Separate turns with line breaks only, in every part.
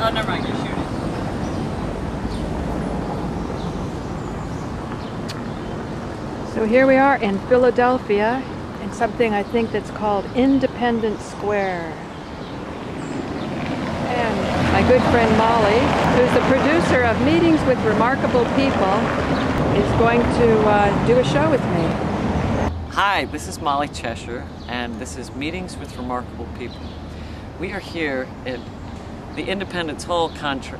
Oh, never mind, you're shooting.
So here we are in Philadelphia in something I think that's called Independence Square. And my good friend Molly, who's the producer of Meetings with Remarkable People, is going to do a show with me.
Hi, this is Molly Cheshire, and this is Meetings with Remarkable People. We are here at the Independence Hall complex.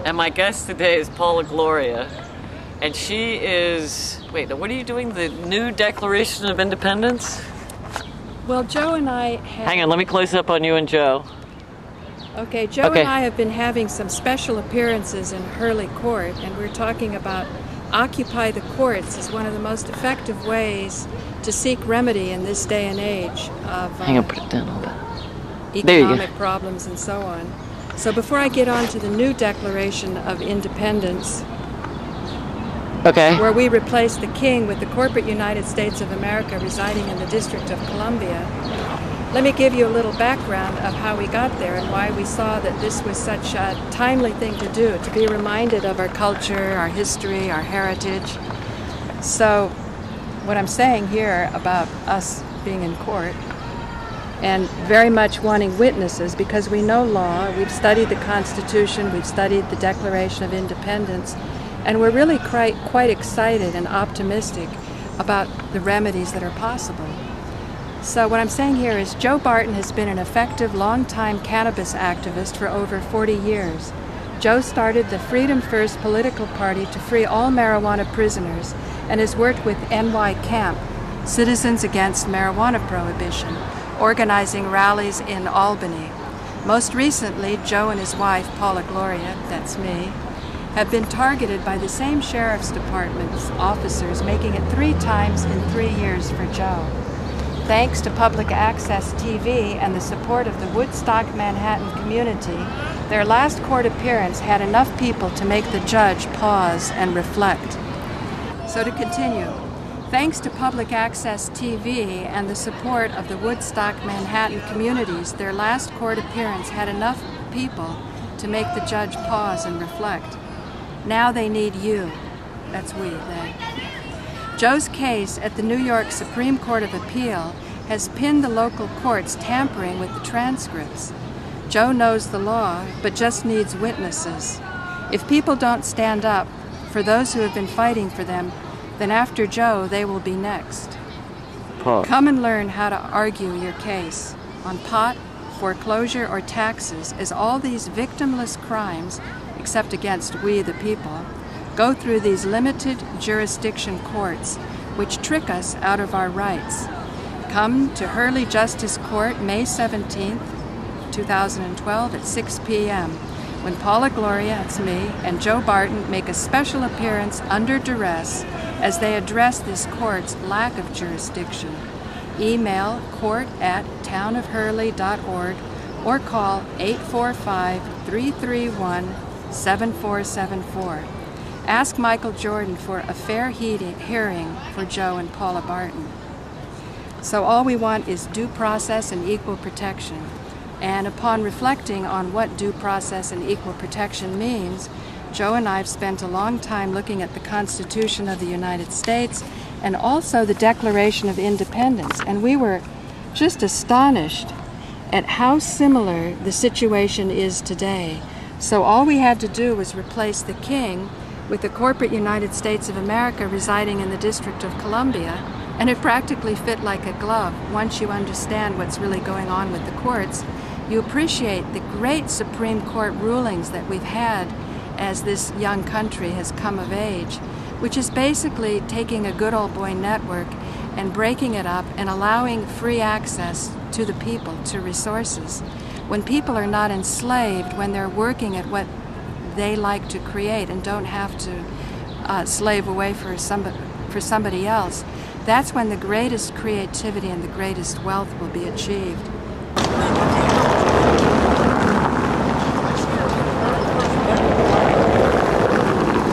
And my guest today is Paula Gloria, and she is, wait, what are you doing? The new Declaration of Independence?
Well, Joe and I have...
Hang on, let me close up on you and Joe.
Okay, Joe and I have been having some special appearances in Hurley Court, and we're talking about Occupy the Courts as one of the most effective ways to seek remedy in this day and age of
Hang on, put it down a little bit.
Economic problems and so on. So before I get on to the new Declaration of Independence, where we replace the king with the corporate United States of America residing in the District of Columbia, let me give you a little background of how we got there and why we saw that this was such a timely thing to do, to be reminded of our culture, our history, our heritage. So what I'm saying here about us being in court and very much wanting witnesses, because we know law, we've studied the Constitution, we've studied the Declaration of Independence, and we're really quite excited and optimistic about the remedies that are possible. So what I'm saying here is Joe Barton has been an effective, long-time cannabis activist for over 40 years. Joe started the Freedom First political party to free all marijuana prisoners and has worked with NY Camp, Citizens Against Marijuana Prohibition, organizing rallies in Albany. Most recently, Joe and his wife, Paula Gloria, that's me, have been targeted by the same sheriff's department's officers, making it 3 times in 3 years for Joe. Thanks to public access TV and the support of the Woodstock, Manhattan community, their last court appearance had enough people to make the judge pause and reflect. So to continue, thanks to public access TV and the support of the Woodstock, Manhattan communities, their last court appearance had enough people to make the judge pause and reflect. Now they need you. That's we, they. Joe's case at the New York Supreme Court of Appeal has pinned the local courts tampering with the transcripts. Joe knows the law, but just needs witnesses. If people don't stand up for those who have been fighting for them, then after Joe, they will be next. Come and learn how to argue your case on pot, foreclosure, or taxes, as all these victimless crimes, except against we the people, go through these limited jurisdiction courts, which trick us out of our rights. Come to Hurley Justice Court May 17th, 2012 at 6 p.m. when Paula Gloria, that's me, and Joe Barton make a special appearance under duress as they address this court's lack of jurisdiction. Email court@townofhurley.org or call 845-331-7474. Ask Michael Jordan for a fair hearing for Joe and Paula Barton. So all we want is due process and equal protection. And upon reflecting on what due process and equal protection means, Joe and I have spent a long time looking at the Constitution of the United States and also the Declaration of Independence. And we were just astonished at how similar the situation is today. So all we had to do was replace the king with the corporate United States of America residing in the District of Columbia, and it practically fit like a glove. Once you understand what's really going on with the courts, you appreciate the great Supreme Court rulings that we've had as this young country has come of age, which is basically taking a good old boy network and breaking it up and allowing free access to the people, to resources. When people are not enslaved, when they're working at what they like to create and don't have to slave away for somebody else, that's when the greatest creativity and the greatest wealth will be achieved.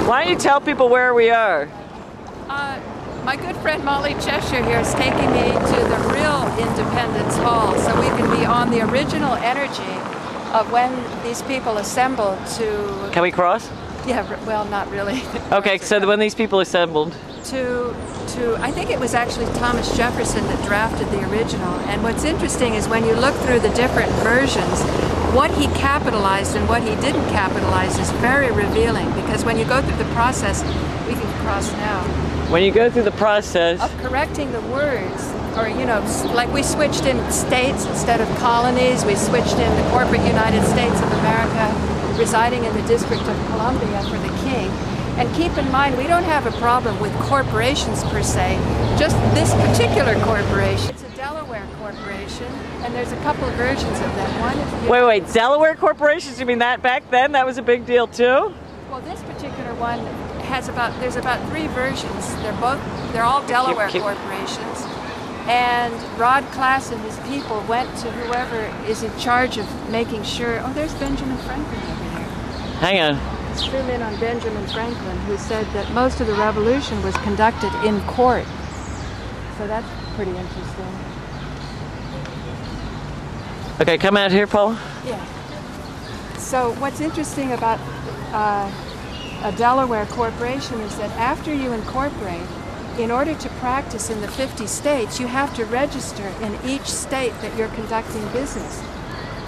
Why don't you tell people where we are?
My good friend Molly Cheshire here is taking me to the real Independence Hall so we can be on the original energy of when these people assembled to...
Can we cross?
Yeah, well, not really.
Okay, so when these people assembled...
I think it was actually Thomas Jefferson that drafted the original. And what's interesting is when you look through the different versions, what he capitalized and what he didn't capitalize is very revealing, because when you go through the process, we can cross now.
When you go through the process
of correcting the words, or like we switched in states instead of colonies, we switched in the corporate United States of America, residing in the District of Columbia for the king. And keep in mind, we don't have a problem with corporations per se, just this particular corporation. It's a Delaware corporation, and there's a couple of versions of them. One is...
Wait, Delaware corporations? You mean that back then? That was a big deal too?
Well, this particular one has there's about 3 versions. They're all Delaware corporations. And Rod Class and his people went to whoever is in charge of making sure... Oh, there's Benjamin Franklin over there.
Hang on.
Zoom in on Benjamin Franklin, who said that most of the revolution was conducted in court. So that's pretty interesting.
Okay, come out here, Paula.
Yeah. So what's interesting about a Delaware corporation is that after you incorporate, in order to practice in the 50 states, you have to register in each state that you're conducting business.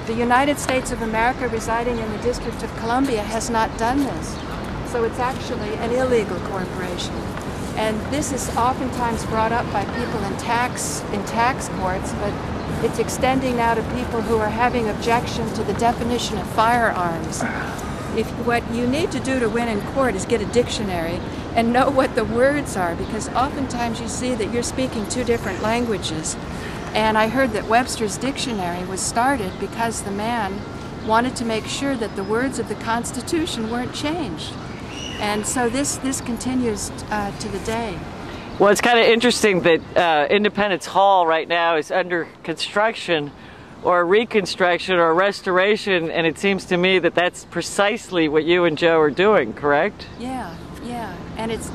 The United States of America, residing in the District of Columbia, has not done this. So it's actually an illegal corporation. And this is oftentimes brought up by people in tax courts, but it's extending now to people who are having objection to the definition of firearms. What you need to do to win in court is get a dictionary and know what the words are, because oftentimes you see that you're speaking 2 different languages. And I heard that Webster's dictionary was started because the man wanted to make sure that the words of the Constitution weren't changed. And so this continues to the day.
Well, it's kind of interesting that Independence Hall right now is under construction or reconstruction or restoration, and it seems to me that that's precisely what you and Joe are doing, correct?
Yeah.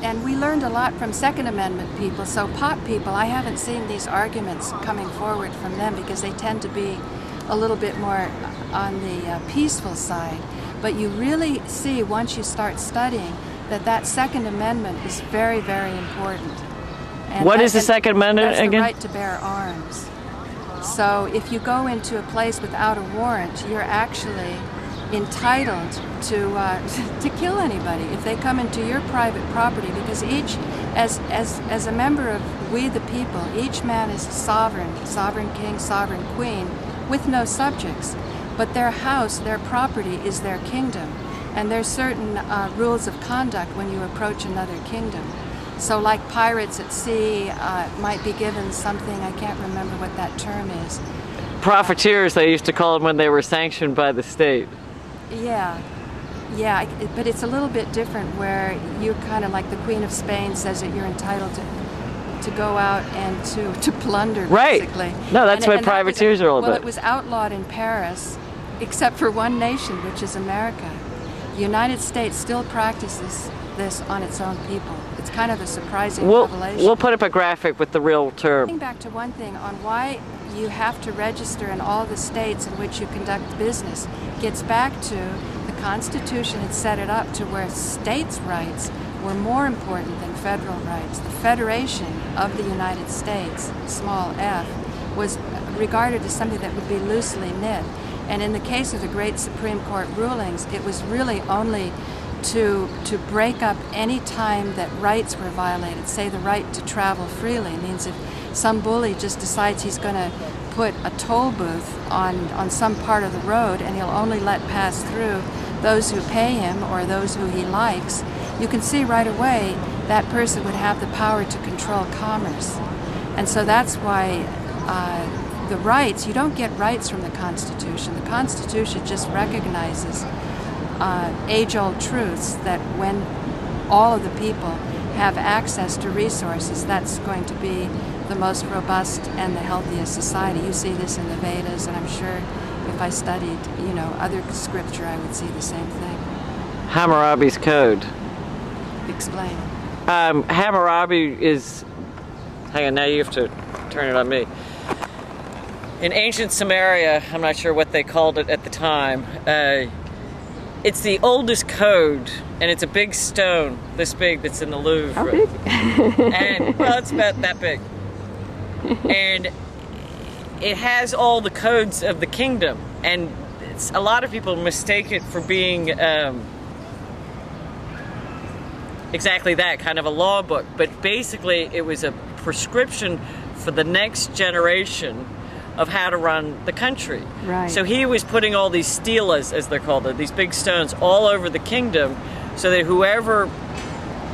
And we learned a lot from Second Amendment people. So pop people, I haven't seen these arguments coming forward from them because they tend to be a little bit more on the peaceful side. But you really see once you start studying that Second Amendment is very, very important. And
what is the Second Amendment again?
That's the right to bear arms. So if you go into a place without a warrant, you're actually entitled to kill anybody if they come into your private property, because each, as a member of we the people, each man is sovereign king, sovereign queen, with no subjects. But their house, their property is their kingdom, and there's certain rules of conduct when you approach another kingdom. So like pirates at sea might be given something, I can't remember what that term is.
Profiteers, they used to call them when they were sanctioned by the state.
Yeah, but it's a little bit different where you kind of like the Queen of Spain says that you're entitled to go out and to plunder, basically.
Right. No, that's what privateers are all about.
Well, it was outlawed in Paris, except for one nation, which is America. The United States still practices this on its own people. It's kind of a surprising revelation.
We'll put up a graphic with the real term.
Getting back to one thing on why you have to register in all the states in which you conduct business gets back to the Constitution had set it up to where states' rights were more important than federal rights. The Federation of the United States, small f, was regarded as something that would be loosely knit. And in the case of the great Supreme Court rulings, it was really only to break up any time that rights were violated. Say the right to travel freely means if some bully just decides he's going to put a toll booth on some part of the road and he'll only let pass through those who pay him or those who he likes, you can see right away that person would have the power to control commerce. And so that's why the rights, you don't get rights from the Constitution. The Constitution just recognizes age-old truths that when all of the people have access to resources, that's going to be the most robust and the healthiest society. You see this in the Vedas, and I'm sure if I studied, other scripture, I would see the same thing.
Hammurabi's Code.
Explain.
Hammurabi is, hang on, now you have to turn it on me. In ancient Samaria, I'm not sure what they called it at the time, it's the oldest code, and it's a big stone, this big, that's in the Louvre.
How big?
And, well, it's about that big. And it has all the codes of the kingdom, and a lot of people mistake it for being exactly that, kind of a law book. But basically, it was a prescription for the next generation of how to run the country.
Right.
So he was putting all these stelas, as they're called, these big stones, all over the kingdom, so that whoever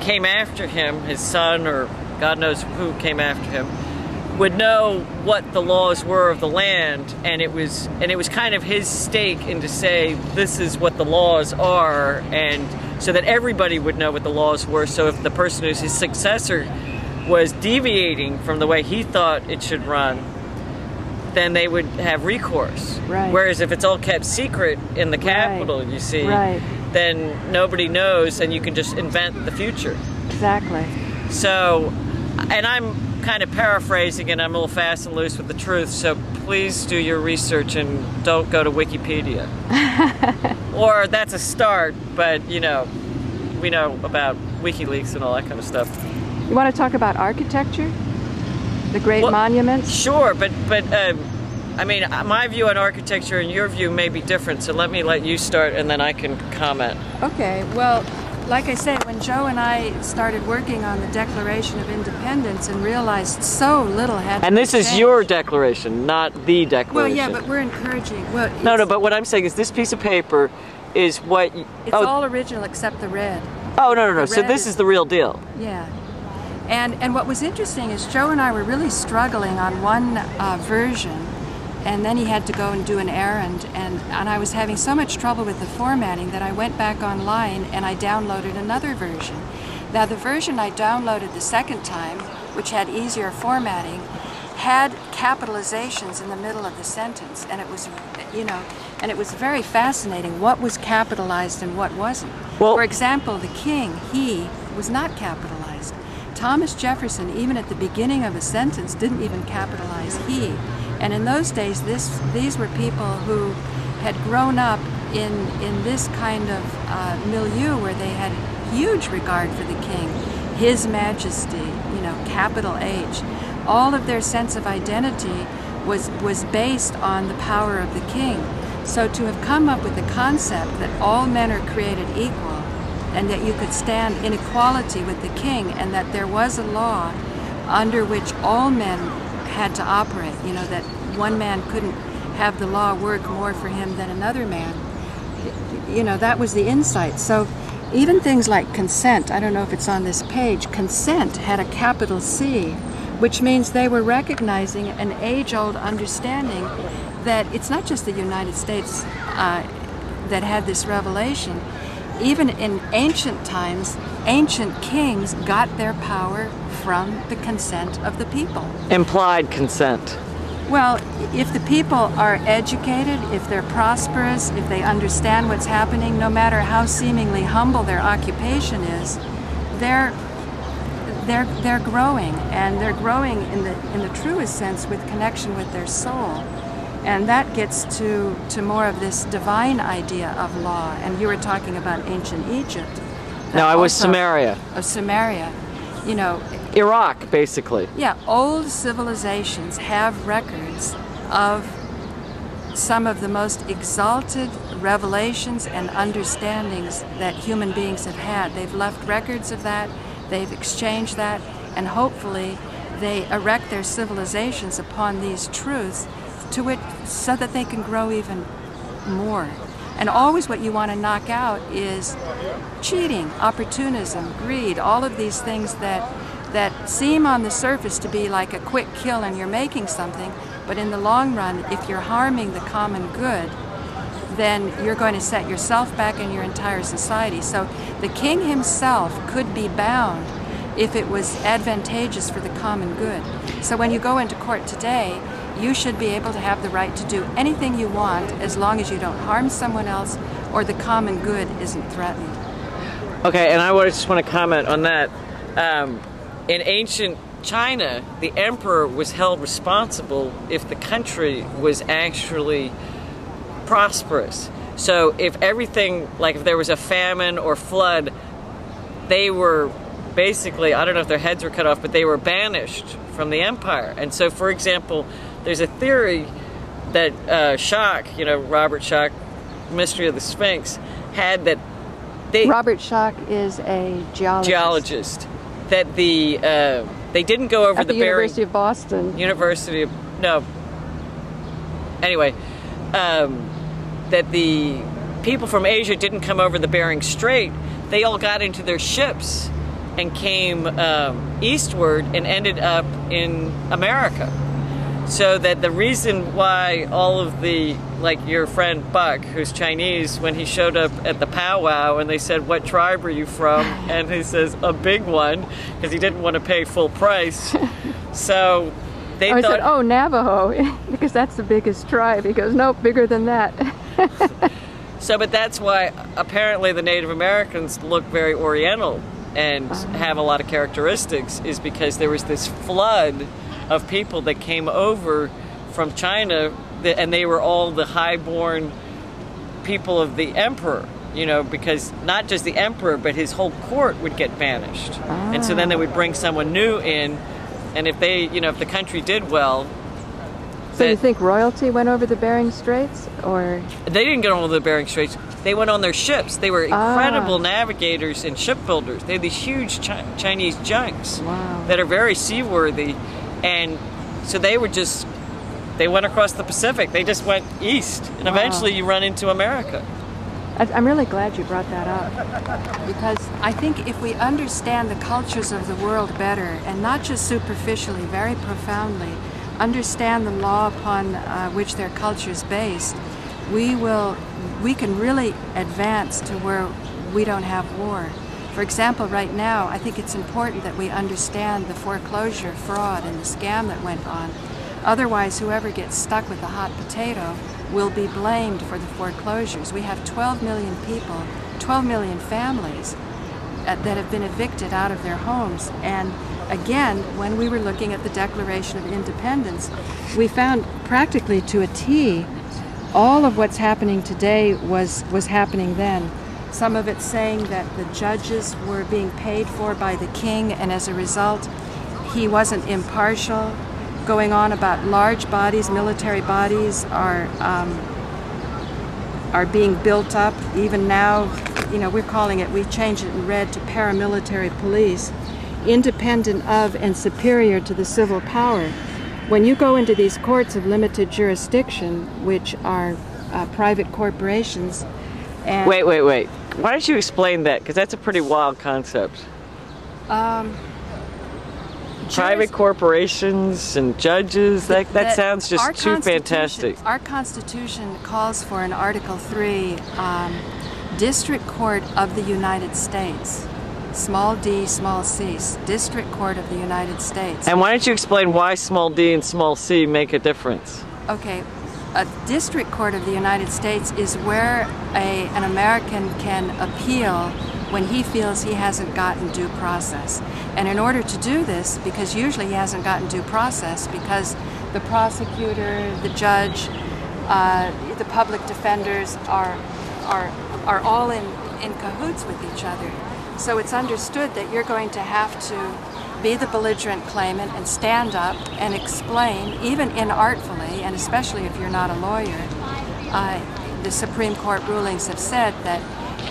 came after him, his son or God knows who came after him, would know what the laws were of the land, and it was kind of his stake in to say this is what the laws are, and so that everybody would know what the laws were. So if the person who's his successor was deviating from the way he thought it should run, then they would have recourse.
Right.
Whereas if it's all kept secret in the capital, you see, then nobody knows, and you can just invent the future.
Exactly.
So, and I'm kind of paraphrasing, and I'm a little fast and loose with the truth, so please do your research and don't go to Wikipedia. Or that's a start, but you know, we know about WikiLeaks and all that kind of stuff.
You want to talk about architecture? The great monuments?
Sure, but I mean, my view on architecture and your view may be different, so let you start and then I can comment.
Okay, well, like I say, when Joe and I started working on the Declaration of Independence and realized so little had to
And this
be
is
changed.
your declaration, not the declaration.
Well, yeah, but we're encouraging. Well,
no, but what I'm saying is this piece of paper is what...
It's all original except the red.
Oh, no. So this is the real deal.
Yeah. And what was interesting is Joe and I were really struggling on one version, and then he had to go and do an errand, and I was having so much trouble with the formatting that I went back online and I downloaded another version. Now the version I downloaded the second time, which had easier formatting, had capitalizations in the middle of the sentence, and it was, you know, and it was very fascinating what was capitalized and what wasn't.
Well,
for example, the king, he, was not capitalized. Thomas Jefferson, even at the beginning of a sentence, didn't even capitalize he. And in those days, these were people who had grown up in this kind of milieu where they had huge regard for the king, His Majesty, you know, capital H. All of their sense of identity was based on the power of the king. So to have come up with the concept that all men are created equal, and that you could stand in equality with the king, and that there was a law under which all men had to operate, you know, that one man couldn't have the law work more for him than another man. You know, that was the insight. So even things like consent, I don't know if it's on this page, consent had a capital C, which means they were recognizing an age-old understanding that it's not just the United States that had this revelation. Even in ancient times, ancient kings got their power from the consent of the people.
Implied consent.
Well, if the people are educated, if they're prosperous, if they understand what's happening, no matter how seemingly humble their occupation is, they're growing, and they're growing in the truest sense with connection with their soul. And that gets to more of this divine idea of law. And you were talking about ancient Egypt.
No, I was Samaria.
Of Samaria. You know,
Iraq, basically.
Yeah, old civilizations have records of some of the most exalted revelations and understandings that human beings have had. They've left records of that, they've exchanged that, and hopefully they erect their civilizations upon these truths to it so that they can grow even more. And always what you want to knock out is cheating, opportunism, greed, all of these things that seem on the surface to be like a quick kill and you're making something, but in the long run, if you're harming the common good, then you're going to set yourself back and your entire society. So the king himself could be bound if it was advantageous for the common good. So when you go into court today, you should be able to have the right to do anything you want as long as you don't harm someone else or the common good isn't threatened.
Okay, and I just want to comment on that. In ancient China, the emperor was held responsible if the country was actually prosperous. So if everything, like if there was a famine or flood, they were basically, I don't know if their heads were cut off, but they were banished from the empire. And so, for example, there's a theory that Schock, you know, Robert Schock, Mystery of the Sphinx, had that
Robert Schock is a geologist.
That they didn't go over
at the University of Boston.
Anyway, that the people from Asia didn't come over the Bering Strait. They all got into their ships and came eastward and ended up in America. So that the reason why all of the, like your friend Buck, who's Chinese, when he showed up at the powwow and they said, "What tribe are you from?" and he says, "A big one," because he didn't want to pay full price. So they thought,
said, "Oh, Navajo," because that's the biggest tribe. He goes, "Nope, bigger than that."
So, but that's why apparently the Native Americans look very Oriental and have a lot of characteristics, is because there was this flood of people that came over from China, and they were all the high-born people of the emperor, you know, because not just the emperor, but his whole court would get banished. And so then they would bring someone new in, and if they, you know, if the country did well.
So you think royalty went over the Bering Straits, or?
They didn't get over the Bering Straits. They went on their ships. They were incredible navigators and shipbuilders. They had these huge Chinese junks that are very seaworthy. And so they went across the Pacific. They just went east, and eventually you run into America.
I'm really glad you brought that up, because
I think if we understand the cultures of the world better, and not just superficially, very profoundly, understand the law upon which their culture is based, we can really advance to where we don't have war. For example, right now, I think it's important that we understand the foreclosure fraud and the scam that went on. Otherwise, whoever gets stuck with the hot potato will be blamed for the foreclosures. We have 12 million people, 12 million families that have been evicted out of their homes. And again, when we were looking at the Declaration of Independence, we found practically to a T all of what's happening today was happening then. Some of it saying that the judges were being paid for by the king, and as a result, he wasn't impartial. Going on about large bodies, military bodies are being built up. Even now, you know, we're calling it, we changed it in red to paramilitary police, independent of and superior to the civil power. When you go into these courts of limited jurisdiction, which are private corporations, and
Wait. Why don't you explain that? Because that's a pretty wild concept. Private corporations and judges, that sounds just too fantastic.
Our Constitution calls for an Article 3 District Court of the United States. Small d, small c, District Court of the United States.
And why don't you explain why small d and small c make a difference?
Okay. A District Court of the United States is where an American can appeal when he feels he hasn't gotten due process. And in order to do this, because usually he hasn't gotten due process because the prosecutor, the judge, the public defenders are all in cahoots with each other. So it's understood that you're going to have to be the belligerent claimant and stand up and explain, even inartfully, and especially if you're not a lawyer. The Supreme Court rulings have said that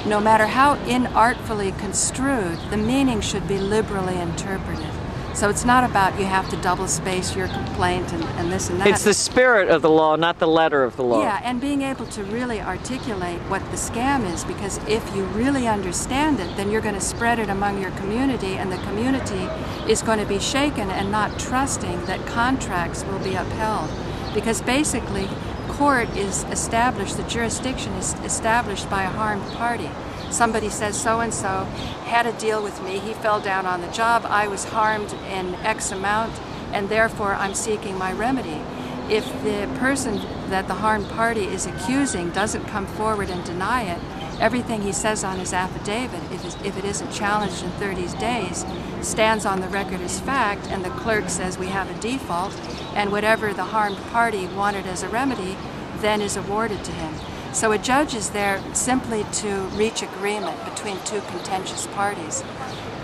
no matter how inartfully construed, the meaning should be liberally interpreted. So it's not about you have to double space your complaint and this and that.
It's the spirit of the law, not the letter of the law.
Yeah, and being able to really articulate what the scam is, because if you really understand it, then you're going to spread it among your community, and the community is going to be shaken and not trusting that contracts will be upheld. Because basically, court is established, the jurisdiction is established by a harmed party. Somebody says so-and-so had a deal with me, he fell down on the job, I was harmed in X amount, and therefore I'm seeking my remedy. If the person that the harmed party is accusing doesn't come forward and deny it, everything he says on his affidavit, if it isn't challenged in 30 days, stands on the record as fact, and the clerk says we have a default, and whatever the harmed party wanted as a remedy then is awarded to him. So a judge is there simply to reach agreement between two contentious parties.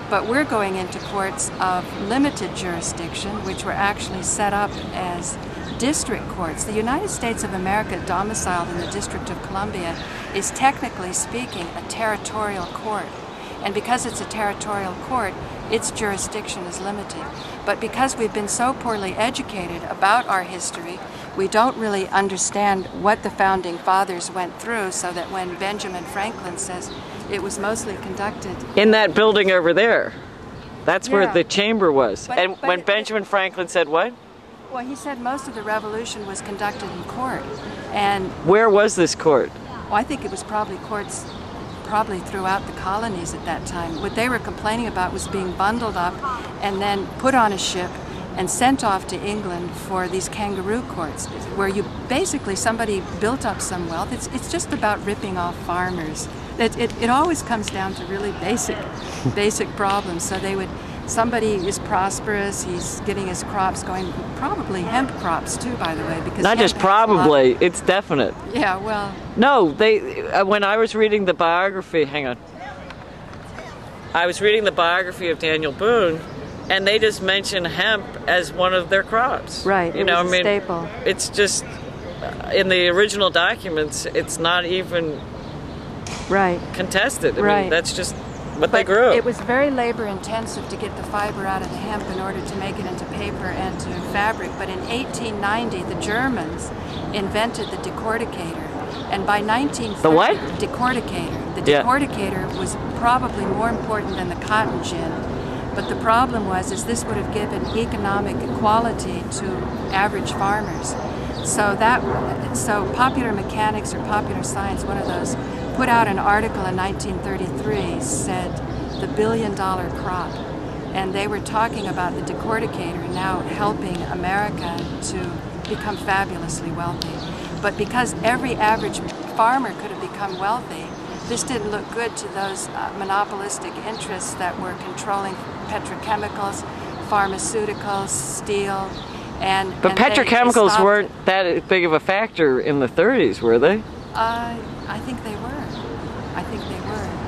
But we're going into courts of limited jurisdiction, which were actually set up as district courts. The United States of America, domiciled in the District of Columbia, is technically speaking a territorial court. And because it's a territorial court, its jurisdiction is limited. But because we've been so poorly educated about our history, we don't really understand what the founding fathers went through, so that when Benjamin Franklin says it was mostly conducted
in that building over there, that's where the chamber was.
But
when Benjamin Franklin said what?
Well, he said most of the revolution was conducted in court. And
where was this court?
well, I think it was probably courts throughout the colonies at that time. What they were complaining about was being bundled up and then put on a ship and sent off to England for these kangaroo courts, where you basically, somebody built up some wealth. It's just about ripping off farmers. It always comes down to really basic problems. So somebody is prosperous, he's getting his crops going, probably hemp crops too, by the way, because
not just probably, it's definite.
Yeah, well.
No, when I was reading the biography, hang on. I was reading the biography of Daniel Boone, and they just mention hemp as one of their crops.
Right,
you know,
it was a staple.
It's just, in the original documents, it's not even contested. I mean, that's just what they grew.
It was very labor intensive to get the fiber out of the hemp in order to make it into paper and to fabric. But in 1890, the Germans invented the decorticator. And by 1930,
the what?
Decorticator. The decorticator was probably more important than the cotton gin. But the problem was, this would have given economic equality to average farmers. So Popular Mechanics or Popular Science, one of those, put out an article in 1933, said the $1 billion crop. And they were talking about the decorticator now helping America to become fabulously wealthy. But because every average farmer could have become wealthy, this didn't look good to those monopolistic interests that were controlling petrochemicals, pharmaceuticals, steel,
But petrochemicals weren't that big of a factor in the 30s, were they?
I think they were.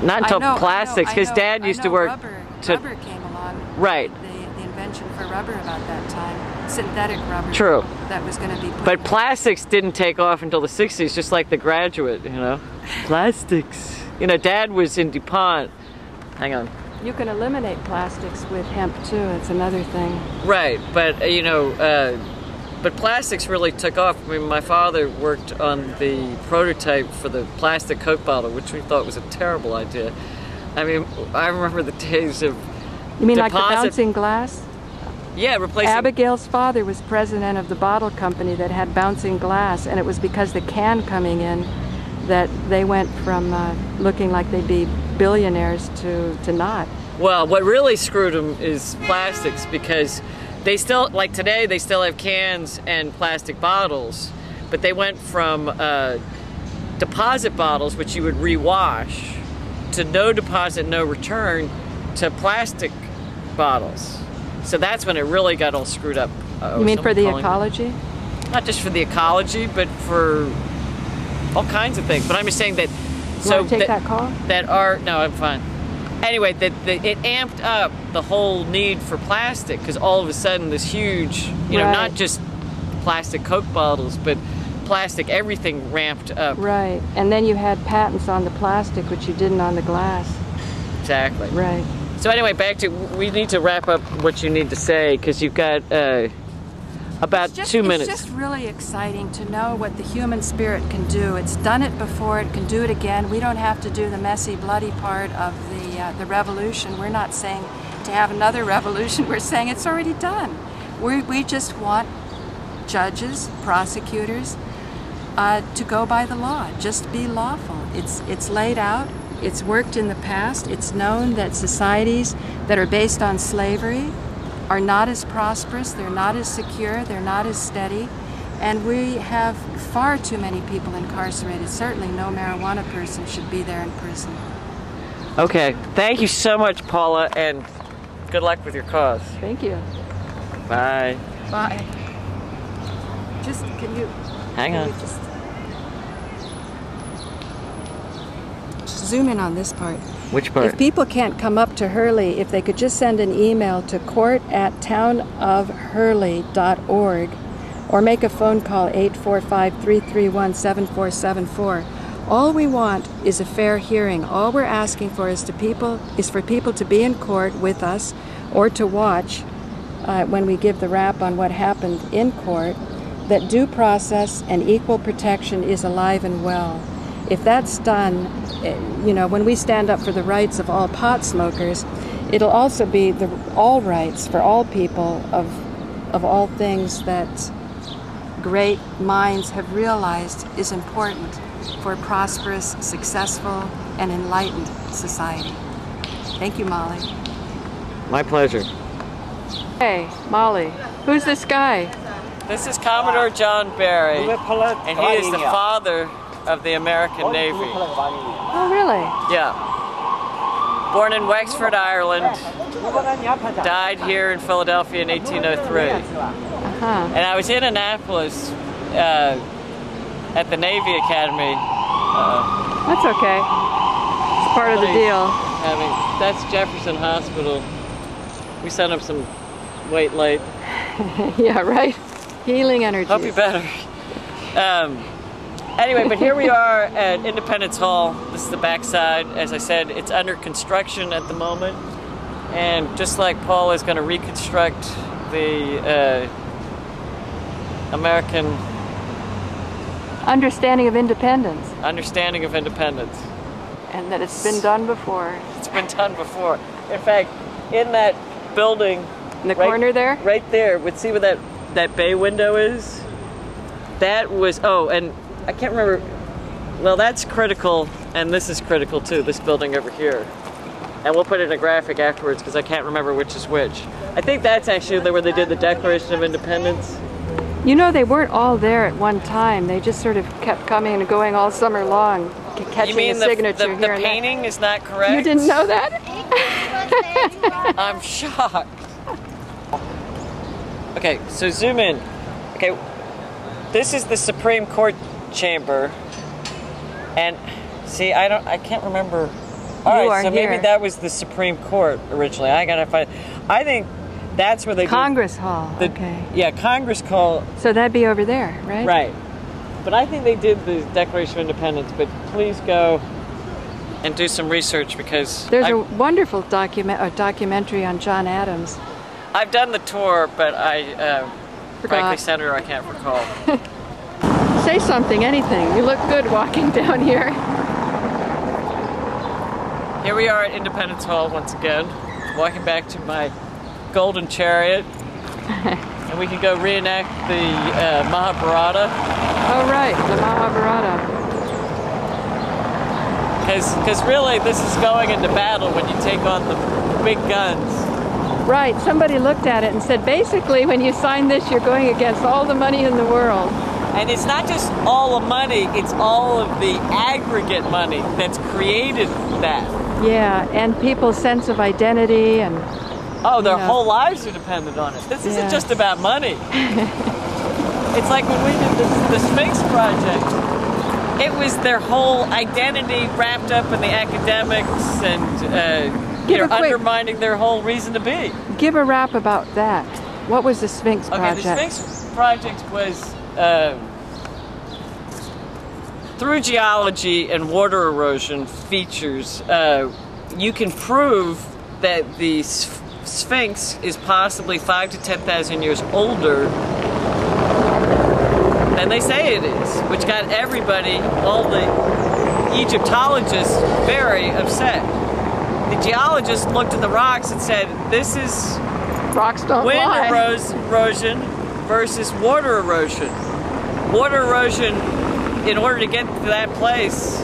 Not until plastics, because Dad used to work.
Rubber came along.
Right.
The invention for rubber about that time, synthetic rubber.
True.
That was going to be.
But plastics didn't take off until the 60s, just like The Graduate. You know, plastics. You know, Dad was in DuPont. Hang on.
You can eliminate plastics with hemp too. It's another thing.
Right, but you know, but plastics really took off. I mean, my father worked on the prototype for the plastic Coke bottle, which we thought was a terrible idea. I mean, I remember the days of
You mean like the bouncing glass?
Yeah, replacing.
Abigail's father was president of the bottle company that had bouncing glass, and it was because the can coming in that they went from looking like they'd be billionaires to not.
Well, what really screwed them is plastics, because they still, like today, they still have cans and plastic bottles, but they went from deposit bottles, which you would rewash, to no deposit, no return, to plastic bottles. So that's when it really got all screwed up.
You mean for the ecology?
Not just for the ecology, but for all kinds of things. But I'm just saying that.
You want to take that call?
No, I'm fine. Anyway, it amped up the whole need for plastic, because all of a sudden this huge, you know, not just plastic Coke bottles, but plastic everything ramped up.
Right, and then you had patents on the plastic, which you didn't on the glass.
Exactly.
Right.
So anyway, we need to wrap up what you need to say, because you've got about 2 minutes.
It's just really exciting to know what the human spirit can do. It's done it before, it can do it again. We don't have to do the messy, bloody part of the revolution. We're not saying to have another revolution, we're saying it's already done. We just want judges, prosecutors, to go by the law, just be lawful. It's laid out, it's worked in the past, it's known that societies that are based on slavery are not as prosperous, they're not as secure, they're not as steady. And we have far too many people incarcerated. Certainly no marijuana person should be there in prison.
Okay, thank you so much, Paula, and good luck with your cause.
Thank you.
Bye.
Bye. Just, can you...
Hang on.
Just zoom in on this part.
Which part?
If people can't come up to Hurley, if they could just send an email to court@townofhurley.org or make a phone call 845-331-7474. All we want is a fair hearing. All we're asking for is for people to be in court with us or to watch when we give the rap on what happened in court, that due process and equal protection is alive and well. If that's done, you know, when we stand up for the rights of all pot smokers, it'll also be all rights for all people of all things that great minds have realized is important for a prosperous, successful, and enlightened society. Thank you, Molly.
My pleasure.
Hey, Molly, who's this guy?
This is Commodore John Barry, and he is the father of the American Navy.
Oh, really?
Yeah. Born in Wexford, Ireland, died here in Philadelphia in 1803. And I was in Annapolis at the Navy Academy.
That's okay. It's part of the deal.
That's Jefferson Hospital. We sent him some weight late.
Yeah, right? Healing energy.
Hope you better. Anyway, but here we are at Independence Hall. This is the backside. As I said, it's under construction at the moment. And just like Paul is going to reconstruct the American
understanding of independence.
Understanding of independence.
And that it's been done before.
It's been done before. In fact, in that building,
in the corner there?
Right there, see where that bay window is? That was, oh, and I can't remember, well, that's critical, and this is critical too, this building over here. And we'll put it in a graphic afterwards because I can't remember which is which. I think that's actually where they did the Declaration of Independence.
You know, they weren't all there at one time. They just sort of kept coming and going all summer long, catching a signature here and there.
The painting is not correct?
You didn't know that?
I'm shocked. Okay, so zoom in. Okay, this is the Supreme Court chamber, and see, I can't remember. All right, so maybe that was the Supreme Court originally. I gotta find. I think that's where they
Congress Hall. Okay.
Yeah, Congress Hall.
So that'd be over there, right?
Right. But I think they did the Declaration of Independence. But please go and do some research because
there's a wonderful documentary on John Adams.
I've done the tour, but I frankly, Senator, I can't recall.
Say something, anything. You look good walking down here.
Here we are at Independence Hall once again, walking back to my golden chariot, and we can go reenact the Mahabharata.
Oh right, the Mahabharata.
Because really this is going into battle when you take on the big guns.
Right, somebody looked at it and said basically when you sign this you're going against all the money in the world.
And it's not just all the money, it's all of the aggregate money that's created that.
Yeah, and people's sense of identity and...
Oh, their whole lives are dependent on it. This isn't just about money. It's like when we did the Sphinx project, it was their whole identity wrapped up in the academics and undermining their whole reason to be.
Give a rap about that. What was the Sphinx project?
Okay, the Sphinx project was through geology and water erosion features, you can prove that the Sphinx is possibly 5,000 to 10,000 years older than they say it is, which got everybody, all the Egyptologists, very upset. The geologists looked at the rocks and said, this is
rocks don't
wind
lie.
erosion versus water erosion. Water erosion, in order to get to that place,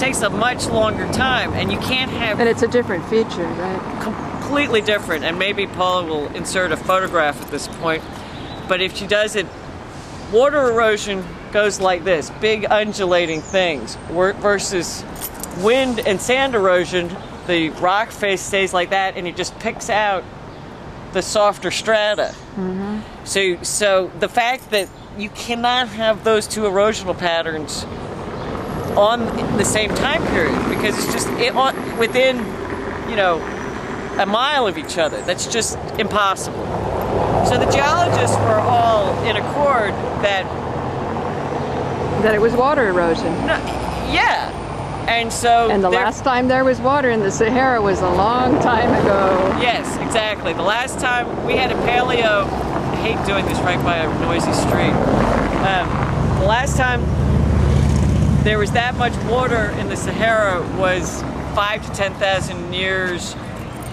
takes a much longer time, and you can't have...
And it's a different feature, right?
Completely different, and maybe Paula will insert a photograph at this point, but if she does it water erosion goes like this, big undulating things, versus wind and sand erosion, the rock face stays like that and it just picks out the softer strata.
Mm-hmm.
So the fact that you cannot have those two erosional patterns on the same time period, because it's just within, you know, a mile of each other. That's just impossible. So the geologists were all in accord that
it was water erosion.
No, yeah. And so
the last time there was water in the Sahara was a long time ago.
Yes, exactly. The last time we had a paleo, I hate doing this right by a noisy street. The last time there was that much water in the Sahara was 5,000 to 10,000 years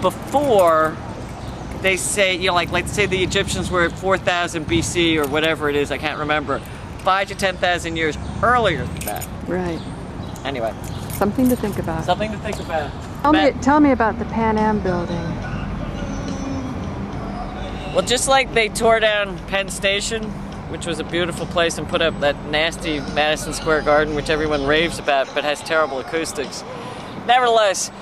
before, they say, you know, like let's say the Egyptians were at 4,000 BC or whatever it is, I can't remember. 5,000 to 10,000 years earlier than that.
Right.
Anyway.
Something to think about.
Something to think about.
Tell me about the Pan Am building.
Well, just like they tore down Penn Station, which was a beautiful place, and put up that nasty Madison Square Garden, which everyone raves about, but has terrible acoustics. Nevertheless,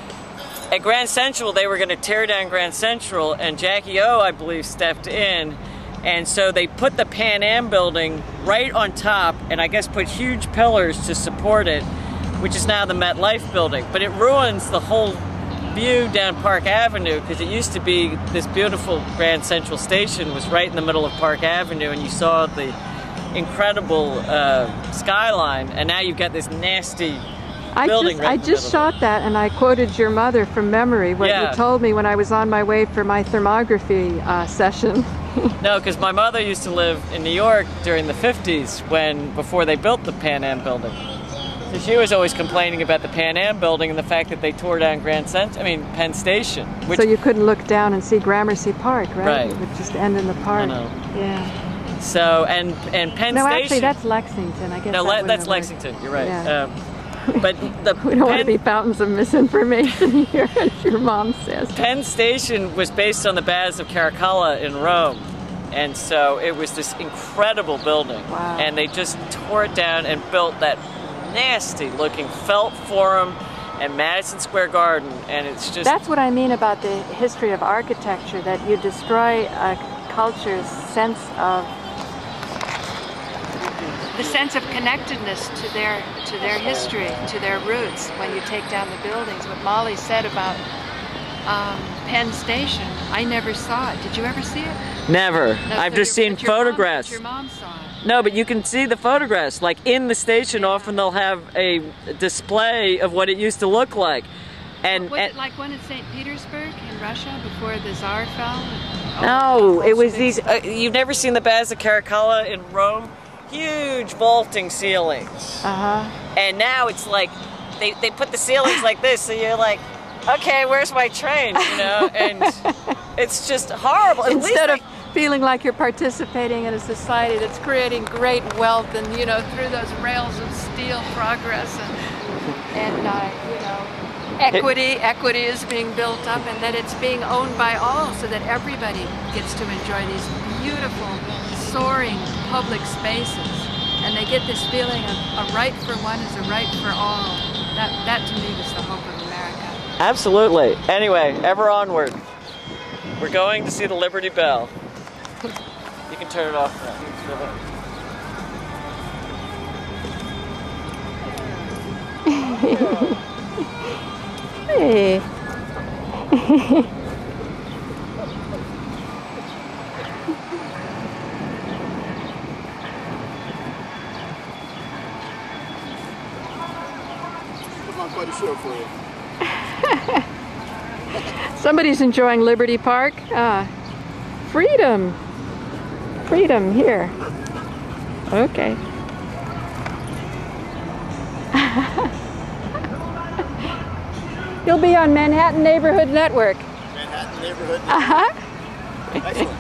at Grand Central, they were going to tear down Grand Central, and Jackie O, I believe, stepped in, and so they put the Pan Am building right on top, and I guess put huge pillars to support it, which is now the MetLife building. But it ruins the whole view down Park Avenue, because it used to be this beautiful Grand Central Station was right in the middle of Park Avenue, and you saw the incredible skyline, and now you've got this nasty building.
I just shot that, and I quoted your mother from memory, what you told me when I was on my way for my thermography session.
No, because my mother used to live in New York during the 50s, before they built the Pan Am building. So she was always complaining about the Pan Am building and the fact that they tore down Penn Station.
So you couldn't look down and see Gramercy Park, right?
Right.
It would just end in the park.
I know.
Yeah.
So, and Penn Station...
No, actually, that's Lexington. I guess
no, that's Lexington. You're right.
Yeah.
But
we don't want to be fountains of misinformation here, as your mom says.
Penn Station was based on the Baths of Caracalla in Rome. And so it was this incredible building.
Wow.
And they just tore it down and built that nasty looking felt forum and Madison Square Garden, and it's just...
That's what I mean about the history of architecture, that you destroy a culture's sense of... the sense of connectedness to their history, to their roots, when you take down the buildings. What Molly said about Penn Station, I never saw it. Did you ever see it?
Never. I've just seen photographs.
Your mom saw it.
No, but you can see the photographs. Like in the station, often they'll have a display of what it used to look like. And
was it like one in St. Petersburg in Russia before the Tsar fell?
No, it was these. You've never seen the Baths of Caracalla in Rome? Huge vaulting ceilings. And now it's like they put the ceilings like this, so you're like, okay, where's my train? You know, and it's just horrible.
Instead of feeling like you're participating in a society that's creating great wealth, and you know, through those rails of steel progress, and you know, equity is being built up, and that it's being owned by all, so that everybody gets to enjoy these beautiful, soaring public spaces, and they get this feeling of a right for one is a right for all. That to me was the hope of America.
Absolutely. Anyway, ever onward. We're going to see the Liberty Bell. You can turn it off now.
Hey.
Quite a show for you.
Somebody's enjoying Liberty Park. Freedom. Freedom here. Okay. You'll be on Manhattan Neighborhood Network.
Manhattan Neighborhood Network. Excellent.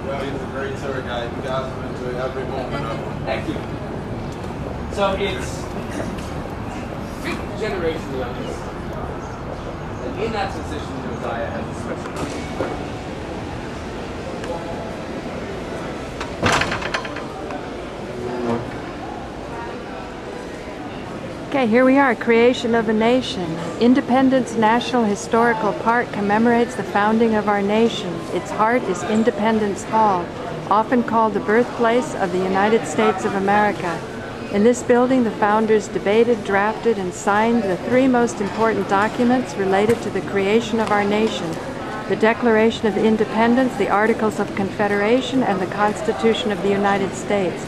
Well, he's a great
tour guide. You guys will enjoy every moment of it.
Thank you. So it's generation youngest. And in that position, Josiah has a special.
Okay, here we are, creation of a nation. Independence National Historical Park commemorates the founding of our nation. Its heart is Independence Hall, often called the birthplace of the United States of America. In this building, the founders debated, drafted, and signed the three most important documents related to the creation of our nation: the Declaration of Independence, the Articles of Confederation, and the Constitution of the United States.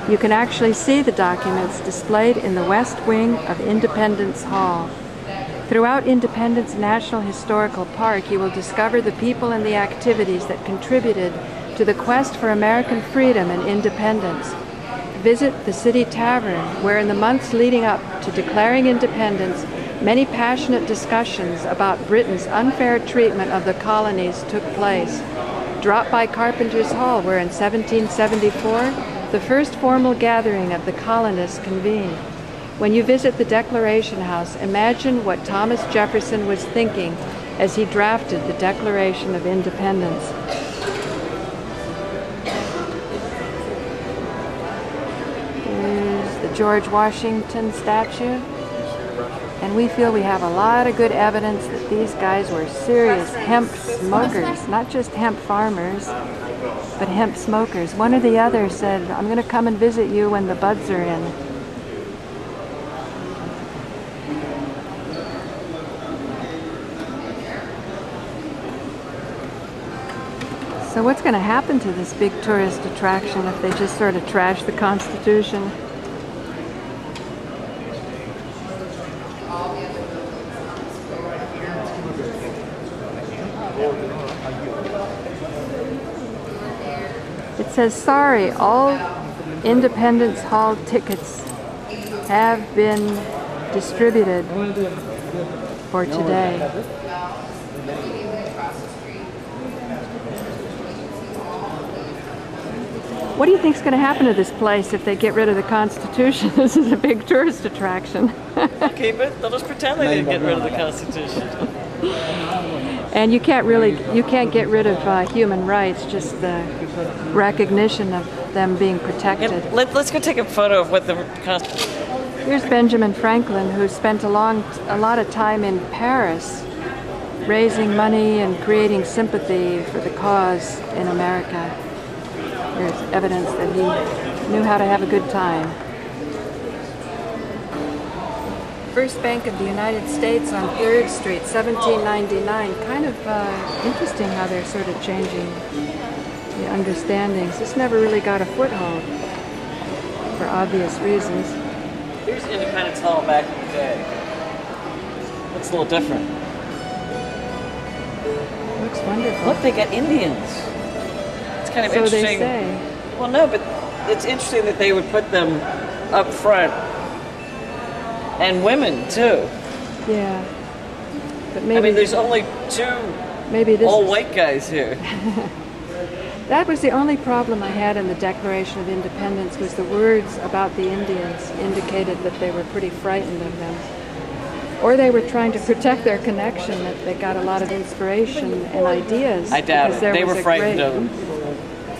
You can actually see the documents displayed in the West Wing of Independence Hall. Throughout Independence National Historical Park, you will discover the people and the activities that contributed to the quest for American freedom and independence. Visit the City Tavern, where in the months leading up to declaring independence, many passionate discussions about Britain's unfair treatment of the colonies took place. Drop by Carpenter's Hall, where in 1774, the first formal gathering of the colonists convened. When you visit the Declaration House, imagine what Thomas Jefferson was thinking as he drafted the Declaration of Independence. Here's the George Washington statue. And we feel we have a lot of good evidence that these guys were serious hemp smokers, not just hemp farmers, but hemp smokers. One or the other said, "I'm going to come and visit you when the buds are in." So what's going to happen to this big tourist attraction if they just sort of trash the Constitution? It says, "Sorry, all Independence Hall tickets have been distributed for today." What do you think is going to happen to this place if they get rid of the Constitution? This is a big tourist attraction.
They'll keep it. They'll just pretend they didn't get rid of the Constitution.
And you can't get rid of human rights, just the recognition of them being protected.
Let's go take a photo of what the Constitution.
Here's Benjamin Franklin, who spent a lot of time in Paris raising money and creating sympathy for the cause in America. There's evidence that he knew how to have a good time. First Bank of the United States on 3rd Street, 1799. Kind of interesting how they're sort of changing the understandings. This never really got a foothold for obvious reasons.
Here's Independence Hall back in the day. Looks a little different.
Looks wonderful.
Look, they got Indians. It's kind of interesting.
So they say.
Well, no, but it's interesting that they would put them up front. And women, too.
Yeah. But maybe,
I mean, there's only two all white guys here.
That was the only problem I had in the Declaration of Independence, was the words about the Indians indicated that they were pretty frightened of them. Or they were trying to protect their connection, that they got a lot of inspiration and ideas.
I doubt it. They were frightened of them.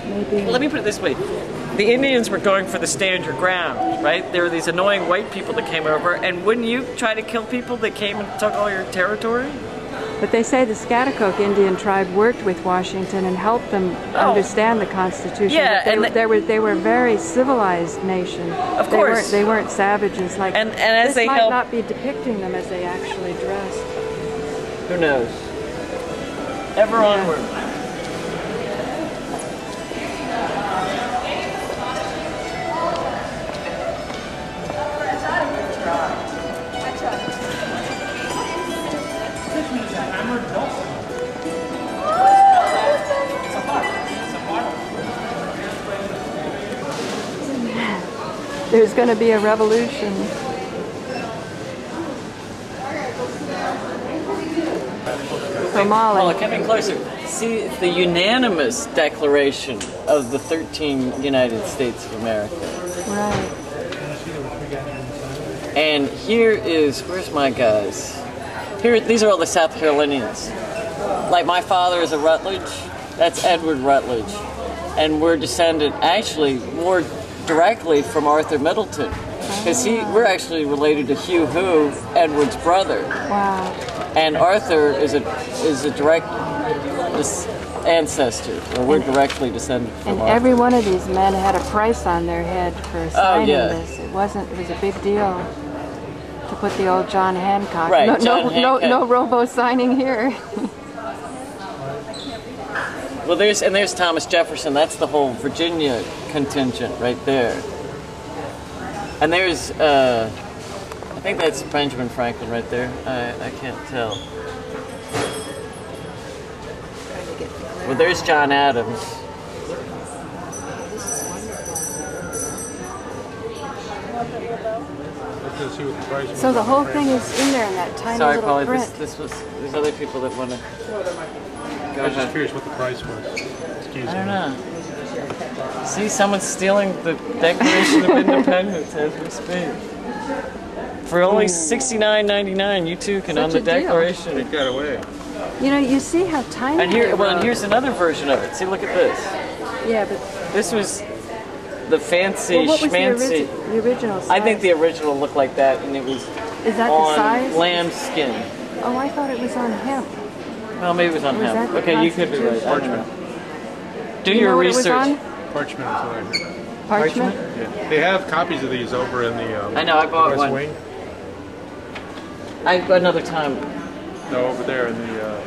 Maybe.
Let me put it this way. The Indians were going for the stand your ground, right? There were these annoying white people that came over, and wouldn't you try to kill people that came and took all your territory?
But they say the Schaghticoke Indian tribe worked with Washington and helped them understand the Constitution.
Yeah,
they were a very civilized nation.
Of course.
They weren't savages like.
And as
this
they
might
helped,
not be depicting them as they actually dressed.
Who knows? Ever onward.
There's going to be a revolution. So Molly.
Come in closer. See see, it's the unanimous declaration of the 13 United States of America.
Right.
And here is, where's my guys? Here, these are all the South Carolinians. Like my father is a Rutledge, that's Edward Rutledge. And we're descended actually more directly from Arthur Middleton. Because we're actually related to Hugh Who, Edward's brother.
Wow.
And Arthur is a direct ancestor, or we're directly descended from
And
Arthur.
every one of these men had a price on their head for signing this. It was a big deal to put the old John Hancock.
Right,
No,
John Hancock.
no robo signing here.
Well, there's Thomas Jefferson. That's the whole Virginia contingent right there. And there's, I think that's Benjamin Franklin right there. I can't tell. Well, there's John Adams.
So the whole thing is in there in that tiny
Sorry,
little
Polly,
print.
there's other people that want to go
I was just
ahead.
curious what the price was. Excuse
I
me.
don't know. See, someone's stealing the Declaration of Independence as we speak. For only $69.99, you too can
Such
own the
a deal.
Declaration.
It got away.
You know, you see how tiny
And here,
they
well, and
wrote.
here's another version of it. See, look at this.
Yeah, but
This was the fancy,
well, what was
schmancy.
the original size?
I think the original looked like that, and it was
Is that the
on
size?
lambskin.
Oh, I thought it was on hemp.
Well, maybe it was on
Was
hemp.
that the
Okay, you could be right. I don't know.
Constitution?
Do
You
your
know what it was
research.
on?
Parchment is what I heard.
Parchment?
Yeah. They have copies of these over in the
I know, I bought
West
one.
Wing.
Another time.
No, over there in the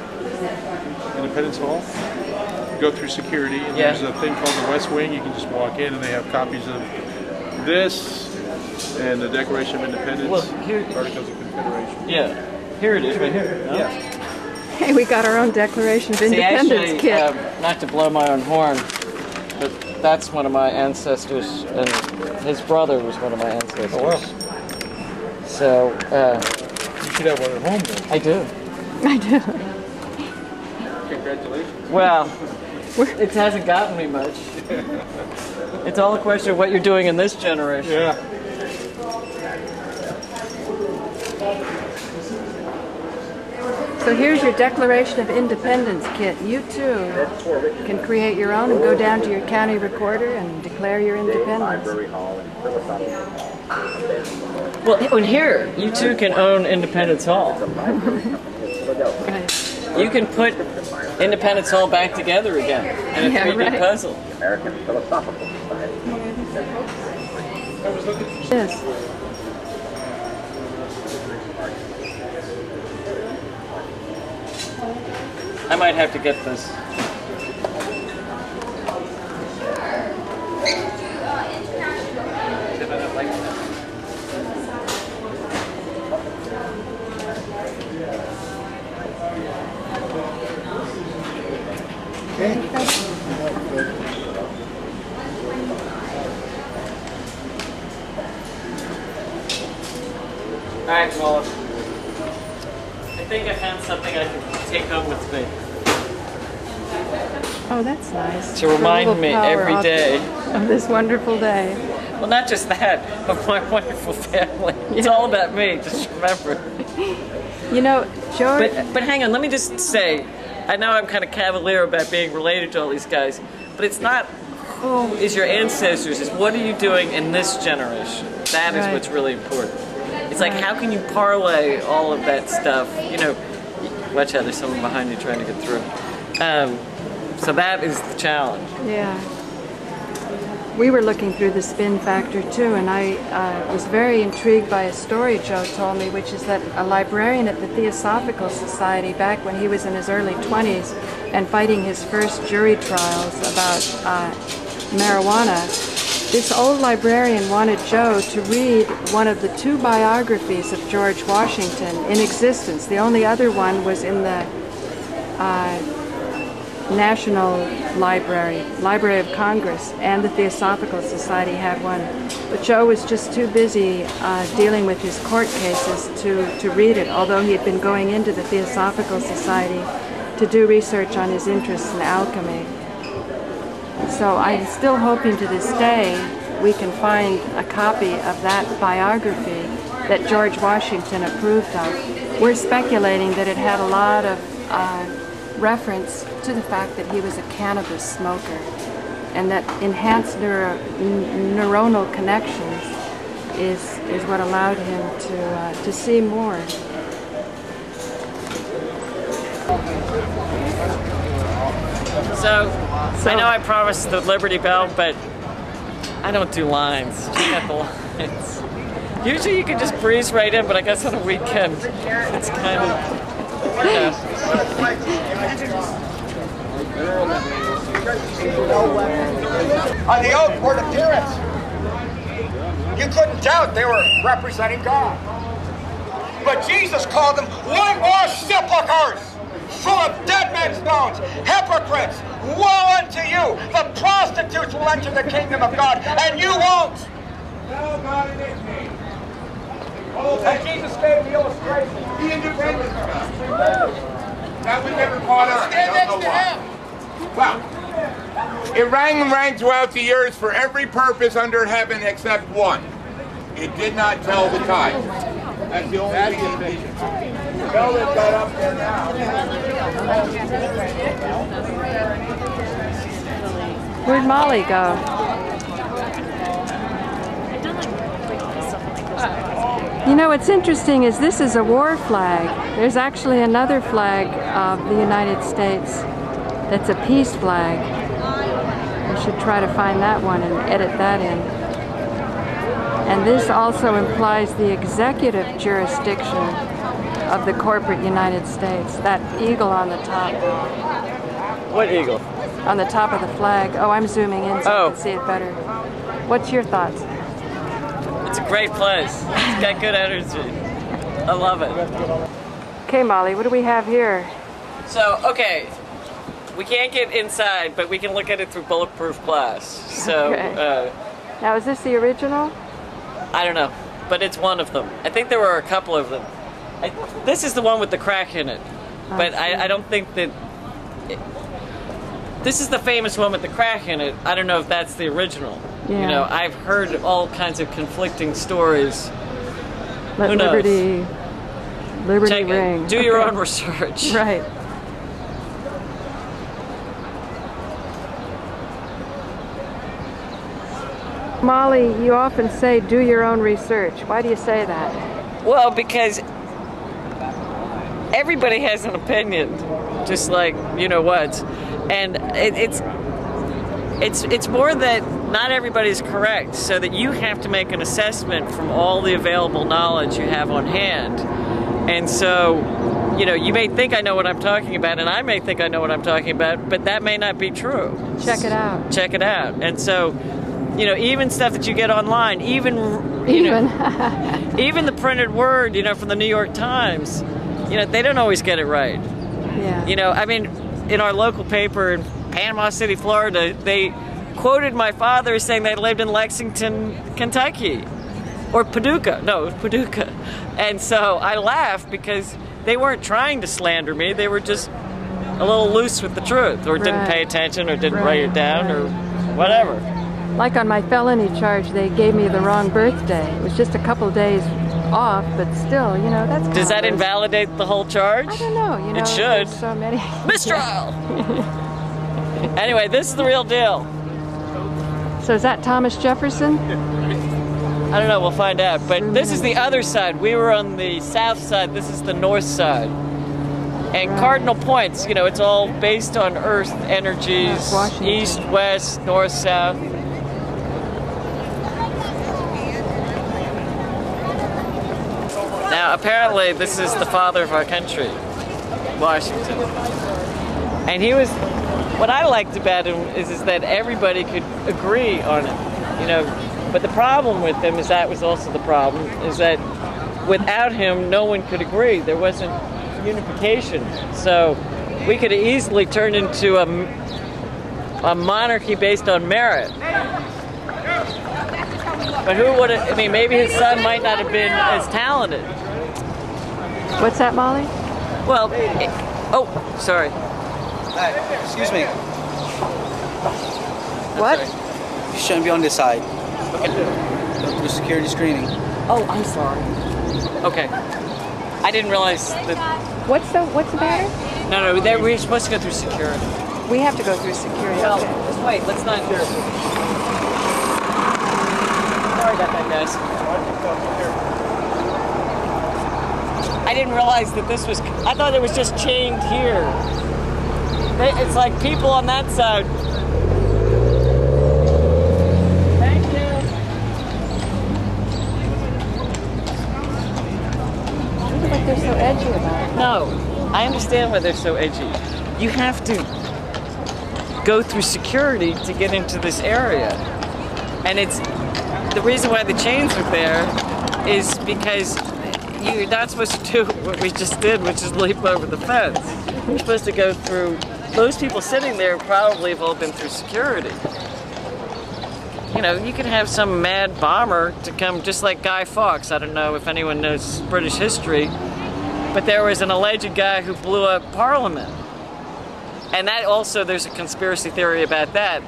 Independence Hall. You go through security, and
Yeah.
there's a thing called the West Wing. You can just walk in, and they have copies of this and the Declaration of Independence,
Well, here-
Articles of Confederation.
Yeah. Here it is, right here. No?
Yeah.
Hey, we got our own Declaration of
See,
Independence
actually,
kit.
not to blow my own horn, but that's one of my ancestors, and his brother was one of my ancestors.
Oh, wow.
So,
You should have one at home then.
I do.
I do.
Congratulations.
Well, it hasn't gotten me much. It's all a question of what you're doing in this generation.
Yeah.
So here's your Declaration of Independence kit. You too can create your own and go down to your county recorder and declare your independence.
Well, and here, you too can own Independence Hall.
Right.
You can put Independence Hall back together again in a
Yeah,
3D
right.
puzzle.
Yes.
I might have to get this. Alright, well, I think I found something I can take home with me
Oh, that's nice.
to remind
A little
me
power
every
off
day.
of this wonderful day.
Well, not just that, but my wonderful family. It's all about me, just remember.
You know, George.
But hang on, let me just say, I know I'm kind of cavalier about being related to all these guys, but it's not who is your ancestors, it's what are you doing in this generation. That is
Right.
what's really important. It's like, how can you parlay all of that stuff? You know, watch out, there's someone behind you trying to get through. So that is the challenge.
Yeah. We were looking through the spin factor too, and I was very intrigued by a story Joe told me, which is that a librarian at the Theosophical Society, back when he was in his early 20s and fighting his first jury trials about marijuana, this old librarian wanted Joe to read one of the 2 biographies of George Washington in existence. The only other one was in the National Library of Congress, and the Theosophical Society had one. But Joe was just too busy dealing with his court cases to read it, although he had been going into the Theosophical Society to do research on his interests in alchemy. So I'm still hoping to this day we can find a copy of that biography that George Washington approved of. We're speculating that it had a lot of reference to the fact that he was a cannabis smoker, and that enhanced neuronal connections is what allowed him to see more.
So I know I promised the Liberty Bell, but I don't do lines. She got the lines. Usually you can just breeze right in, but I guess on a weekend it's kind of, you know.
On the outward appearance, you couldn't doubt they were representing God. But Jesus called them whitewashed sepulchres, full of dead men's bones, hypocrites. Woe unto you! The prostitutes will enter the kingdom of God, and you won't. And Jesus gave the illustration. The independent. That we never caught on. Stand next to him. Well, it rang and rang throughout the years for every purpose under heaven except one. It did not tell the time. That's the only thing. Bell that got up there now.
Where'd Molly go? You know, what's interesting is this is a war flag. There's actually another flag of the United States that's a peace flag. We should try to find that one and edit that in. And this also implies the executive jurisdiction of the corporate United States. That eagle on the top.
What eagle?
On the top of the flag. Oh, I'm zooming in so I can see it better. What's your thoughts?
It's a great place. It's got good energy. I love it.
Okay, Molly, what do we have here?
So, okay, we can't get inside, but we can look at it through bulletproof glass. So,
Okay. Now, is this the original?
I don't know, but it's one of them. I think there were a couple of them. This is the one with the crack in it, but I don't think that... This is the famous one with the crack in it. I don't know if that's the original.
Yeah.
You know, I've heard all kinds of conflicting stories.
Let
Who knows?
Liberty
Check
ring.
it. Do your own research.
Right. Molly, you often say do your own research. Why do you say that?
Well, because everybody has an opinion, just like you know what, and it's more that not everybody's correct, so that you have to make an assessment from all the available knowledge you have on hand. And so, you know, you may think I know what I'm talking about, and I may think I know what I'm talking about, but that may not be true.
Check it out.
Check it out. And so, you know, even stuff that you get online, even the printed word, you know, from the New York Times, you know, they don't always get it right.
Yeah.
You know, I mean, in our local paper in Panama City, Florida, they quoted my father saying they lived in Lexington, Kentucky. Or Paducah. No, it was Paducah. And so I laughed because they weren't trying to slander me. They were just a little loose with the truth, or didn't pay attention, or didn't write it down, or whatever.
Like on my felony charge, they gave me the wrong birthday. It was just a couple days off, but still, you know, that's
Does that invalidate the whole charge?
I don't know, you know.
It should.
So many.
Mistrial! Anyway, this is the real deal.
So is that Thomas Jefferson?
I don't know, we'll find out. But this is the other side. We were on the south side, this is the north side. And cardinal points, you know, it's all based on Earth energies, east, west, north, south. Now, apparently, this is the father of our country, Washington. And he was, what I liked about him is that everybody could agree on it, you know. But the problem with him is that was also the problem, is that without him, no one could agree. There wasn't unification. So we could have easily turned into a monarchy based on merit. But who would have, I mean, maybe his son might not have been as talented.
What's that, Molly?
Well, Oh, sorry.
Excuse me.
What?
Sorry. You shouldn't be on this side.
Okay.
Go through security screening.
Oh, I'm sorry. Okay. I didn't realize that.
What's the matter?
No, we're supposed to go through security.
We have to go through security.
Well,
Okay.
just wait. Let's not. Sorry about that, guys. I didn't realize that this was. I thought it was just chained here. It's like people on that side. Thank you.
Look like they're so edgy about it.
No, I understand why they're so edgy. You have to go through security to get into this area. And it's the reason why the chains are there is because you're not supposed to do what we just did, which is leap over the fence. You're supposed to go through. Those people sitting there probably have all been through security. You know, you could have some mad bomber to come, just like Guy Fawkes. I don't know if anyone knows British history, but there was an alleged guy who blew up Parliament. And that also, there's a conspiracy theory about that.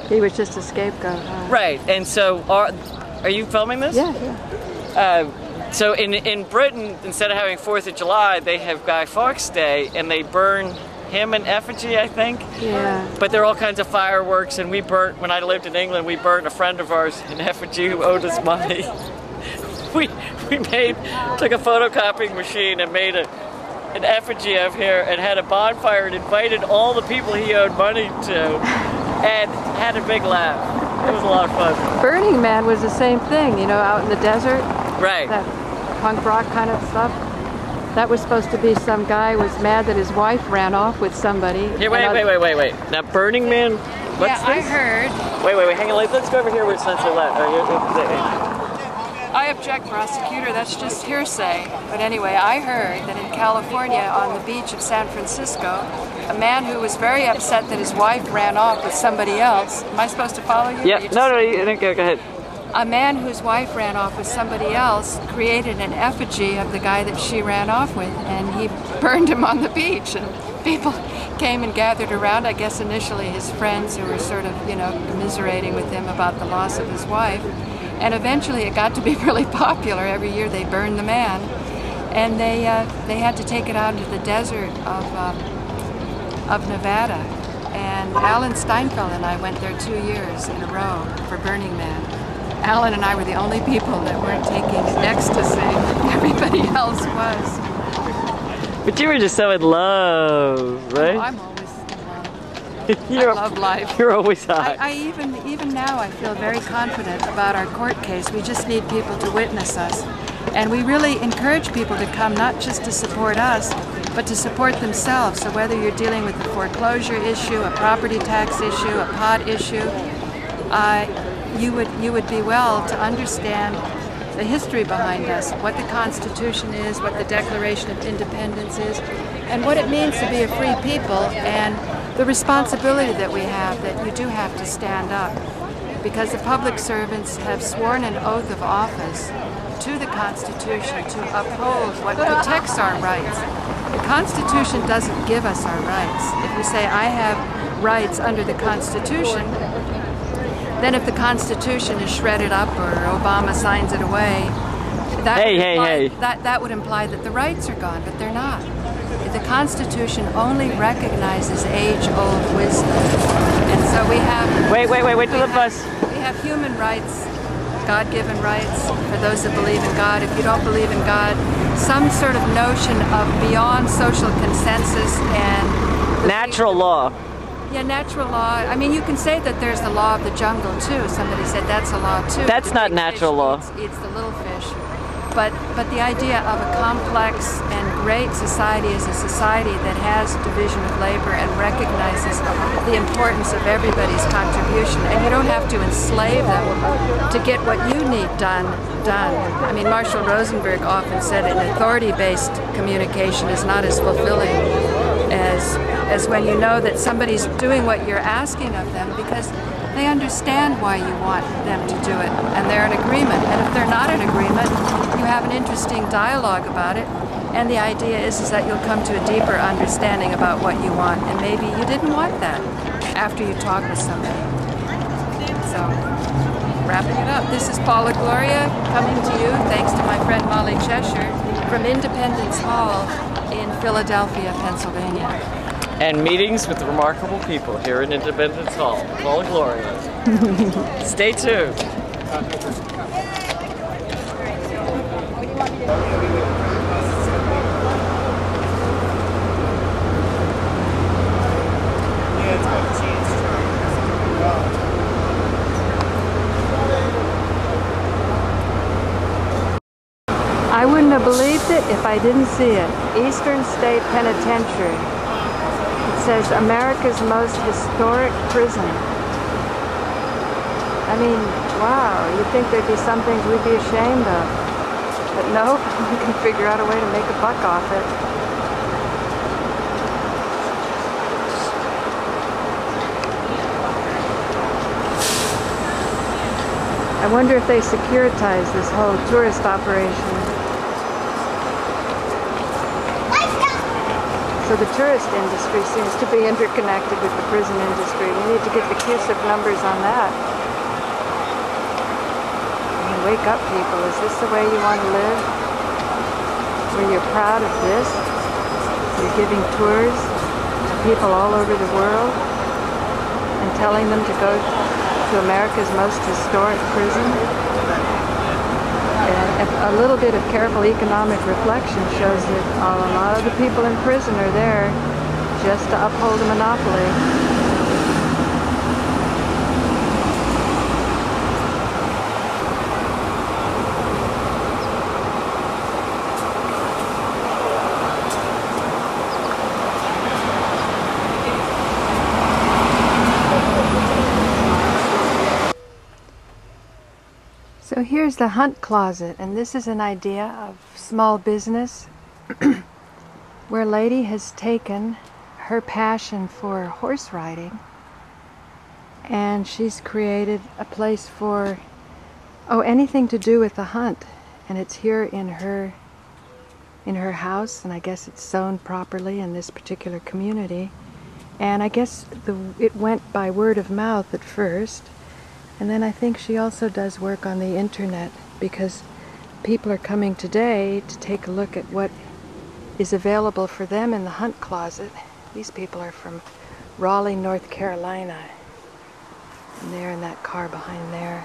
He was just a scapegoat, huh?
Right, and so, are you filming this?
Yeah.
So in Britain, instead of having 4th of July, they have Guy Fawkes Day, and they burn him in effigy, I think.
Yeah.
But there are all kinds of fireworks, and we burnt, when I lived in England, we burnt a friend of ours in effigy who owed us money. we took a photocopying machine and made an effigy of here and had a bonfire and invited all the people he owed money to and had a big laugh. It was a lot of fun.
Burning Man was the same thing, you know, out in the desert.
Right.
That punk rock kind of stuff. That was supposed to be some guy was mad that his wife ran off with somebody.
Here, wait. Now, Burning Man, what's
Yeah, I
this?
heard.
Wait, hang on, let's go over here where it's not so loud.
I object, prosecutor, that's just hearsay. But anyway, I heard that in California on the beach of San Francisco, a man who was very upset that his wife ran off with somebody else. Am I supposed to follow you?
Yeah, go ahead.
A man whose wife ran off with somebody else created an effigy of the guy that she ran off with, and he burned him on the beach. And people came and gathered around, I guess initially his friends who were sort of, you know, commiserating with him about the loss of his wife. And eventually it got to be really popular. Every year they burned the man. And they had to take it out into the desert of Nevada. And Alan Steinfeld and I went there 2 years in a row for Burning Man. Alan and I were the only people that weren't taking ecstasy. Everybody else was.
But you were just so in love, right?
Oh, I'm always in love. I love life.
You're always hot.
I even now I feel very confident about our court case. We just need people to witness us. And we really encourage people to come not just to support us, but to support themselves. So whether you're dealing with a foreclosure issue, a property tax issue, a pot issue, you would be well to understand the history behind us, what the Constitution is, what the Declaration of Independence is, and what it means to be a free people, and the responsibility that we have, that you do have to stand up. Because the public servants have sworn an oath of office to the Constitution to uphold what protects our rights. The Constitution doesn't give us our rights. If we say, I have rights under the Constitution, then if the Constitution is shredded up or Obama signs it away, that would imply that the rights are gone, but they're not. The Constitution only recognizes age-old wisdom. And so we have...
Wait to the bus.
We have human rights, God-given rights for those that believe in God. If you don't believe in God, some sort of notion of beyond social consensus and...
Natural law.
Yeah, natural law. I mean, you can say that there's the law of the jungle, too. Somebody said that's a law, too.
That's not natural law.
Eats the little fish. But the idea of a complex and great society is a society that has division of labor and recognizes the importance of everybody's contribution. And you don't have to enslave them to get what you need done. I mean, Marshall Rosenberg often said an authority-based communication is not as fulfilling as when you know that somebody's doing what you're asking of them because they understand why you want them to do it, and they're in agreement. And if they're not in agreement, you have an interesting dialogue about it, And the idea is that you'll come to a deeper understanding about what you want, and maybe you didn't want that after you talk with somebody. So, wrapping it up, this is Paula Gloria coming to you, thanks to my friend Molly Cheshire, from Independence Hall in Philadelphia, Pennsylvania.
And meetings with remarkable people here in Independence Hall. Paula Gloria. Stay tuned.
I wouldn't have believed it if I didn't see it. Eastern State Penitentiary. It says America's most historic prison. I mean, wow, you'd think there'd be some things we'd be ashamed of. But no, we can figure out a way to make a buck off it. I wonder if they securitize this whole tourist operation. So the tourist industry seems to be interconnected with the prison industry. We need to get the CUSIP numbers on that. I mean, wake up, people. Is this the way you want to live? Where you're proud of this? You're giving tours to people all over the world and telling them to go to America's most historic prison? And a little bit of careful economic reflection shows that a lot of the people in prison are there just to uphold a monopoly. So here's the hunt closet, and this is an idea of small business where a lady has taken her passion for horse riding and she's created a place for anything to do with the hunt, and it's here in her house, and I guess it's zoned properly in this particular community. And I guess it went by word of mouth at first. And then I think she also does work on the internet, because people are coming today to take a look at what is available for them in the hunt closet. These people are from Raleigh, North Carolina. And they're in that car behind there.